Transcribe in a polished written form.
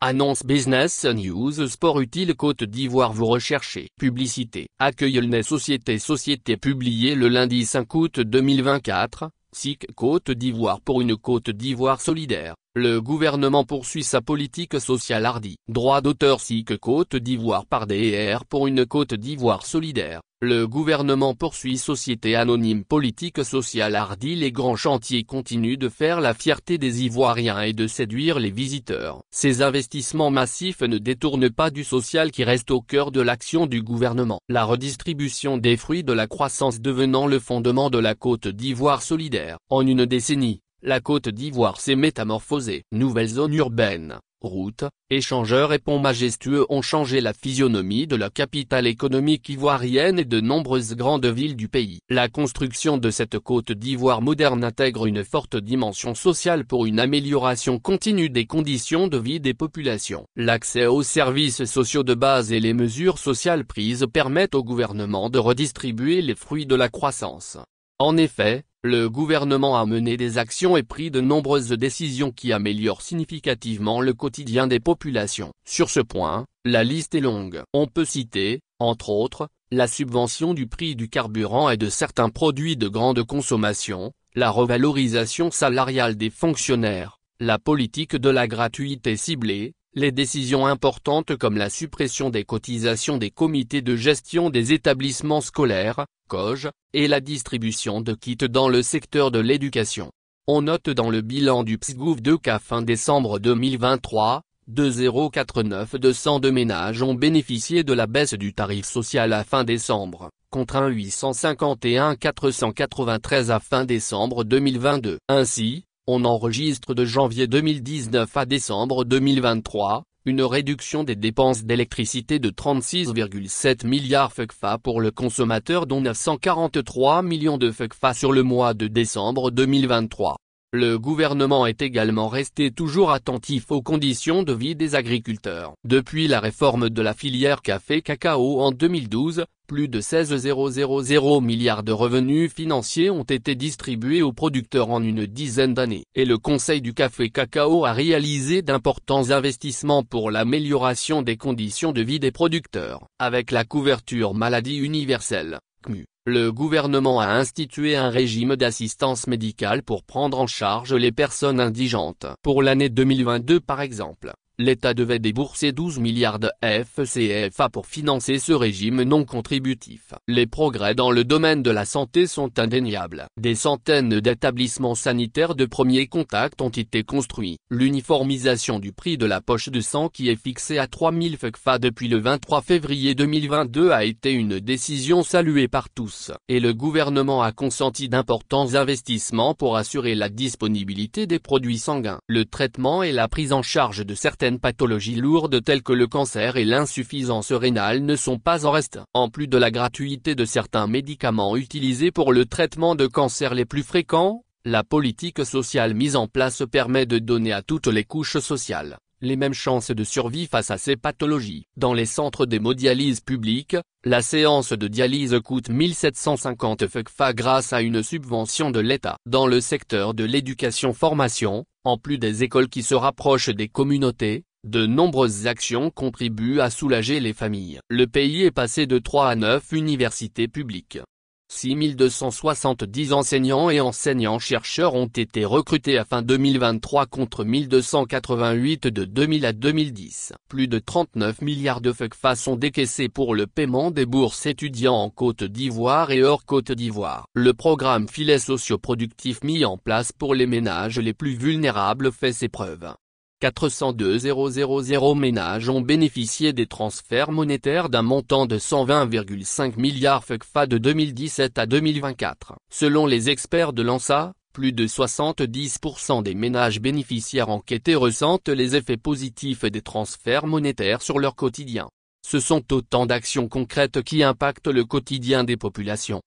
Annonce Business News Sport Utile Côte d'Ivoire. Vous recherchez. Publicité. Accueil Société publié le lundi 5 août 2024, SIC Côte d'Ivoire pour une Côte d'Ivoire solidaire. Le gouvernement poursuit sa politique sociale hardie. Droit d'auteur SIC Côte d'Ivoire par DER pour une Côte d'Ivoire solidaire. Le gouvernement poursuit Société anonyme politique sociale hardie. Les grands chantiers continuent de faire la fierté des Ivoiriens et de séduire les visiteurs. Ces investissements massifs ne détournent pas du social qui reste au cœur de l'action du gouvernement. La redistribution des fruits de la croissance devenant le fondement de la Côte d'Ivoire solidaire. En une décennie, la Côte d'Ivoire s'est métamorphosée. Nouvelles zones urbaines, routes, échangeurs et ponts majestueux ont changé la physionomie de la capitale économique ivoirienne et de nombreuses grandes villes du pays. La construction de cette Côte d'Ivoire moderne intègre une forte dimension sociale pour une amélioration continue des conditions de vie des populations. L'accès aux services sociaux de base et les mesures sociales prises permettent au gouvernement de redistribuer les fruits de la croissance. En effet, le gouvernement a mené des actions et pris de nombreuses décisions qui améliorent significativement le quotidien des populations. Sur ce point, la liste est longue. On peut citer, entre autres, la subvention du prix du carburant et de certains produits de grande consommation, la revalorisation salariale des fonctionnaires, la politique de la gratuité ciblée, les décisions importantes comme la suppression des cotisations des comités de gestion des établissements scolaires, COG, et la distribution de kits dans le secteur de l'éducation. On note dans le bilan du PSGouv qu'à fin décembre 2023, 202 ménages ont bénéficié de la baisse du tarif social à fin décembre, contre 493 à fin décembre 2022. Ainsi, on enregistre de janvier 2019 à décembre 2023, une réduction des dépenses d'électricité de 36,7 milliards FCFA pour le consommateur dont 943 millions de FCFA sur le mois de décembre 2023. Le gouvernement est également resté toujours attentif aux conditions de vie des agriculteurs. Depuis la réforme de la filière café-cacao en 2012, plus de 16,000 milliards de revenus financiers ont été distribués aux producteurs en une dizaine d'années. Et le Conseil du café-cacao a réalisé d'importants investissements pour l'amélioration des conditions de vie des producteurs. Avec la couverture maladie universelle, CMU. Le gouvernement a institué un régime d'assistance médicale pour prendre en charge les personnes indigentes. Pour l'année 2022 par exemple, l'État devait débourser 12 milliards de FCFA pour financer ce régime non contributif. Les progrès dans le domaine de la santé sont indéniables. Des centaines d'établissements sanitaires de premier contact ont été construits. L'uniformisation du prix de la poche de sang qui est fixé à 3000 FCFA depuis le 23 février 2022 a été une décision saluée par tous. Et le gouvernement a consenti d'importants investissements pour assurer la disponibilité des produits sanguins. Le traitement et la prise en charge de certaines pathologies lourdes telles que le cancer et l'insuffisance rénale ne sont pas en reste. En plus de la gratuité de certains médicaments utilisés pour le traitement de cancers les plus fréquents, la politique sociale mise en place permet de donner à toutes les couches sociales les mêmes chances de survie face à ces pathologies. Dans les centres d'hémodialyse publics, la séance de dialyse coûte 1750 FCFA grâce à une subvention de l'État. Dans le secteur de l'éducation-formation, en plus des écoles qui se rapprochent des communautés, de nombreuses actions contribuent à soulager les familles. Le pays est passé de 3 à 9 universités publiques. 6270 enseignants et enseignants-chercheurs ont été recrutés à fin 2023 contre 1288 de 2000 à 2010. Plus de 39 milliards de FCFA sont décaissés pour le paiement des bourses étudiants en Côte d'Ivoire et hors Côte d'Ivoire. Le programme filet socio-productif mis en place pour les ménages les plus vulnérables fait ses preuves. 402 ménages ont bénéficié des transferts monétaires d'un montant de 120,5 milliards FCFA de 2017 à 2024. Selon les experts de l'ANSA, plus de 70% des ménages bénéficiaires enquêtés ressentent les effets positifs des transferts monétaires sur leur quotidien. Ce sont autant d'actions concrètes qui impactent le quotidien des populations.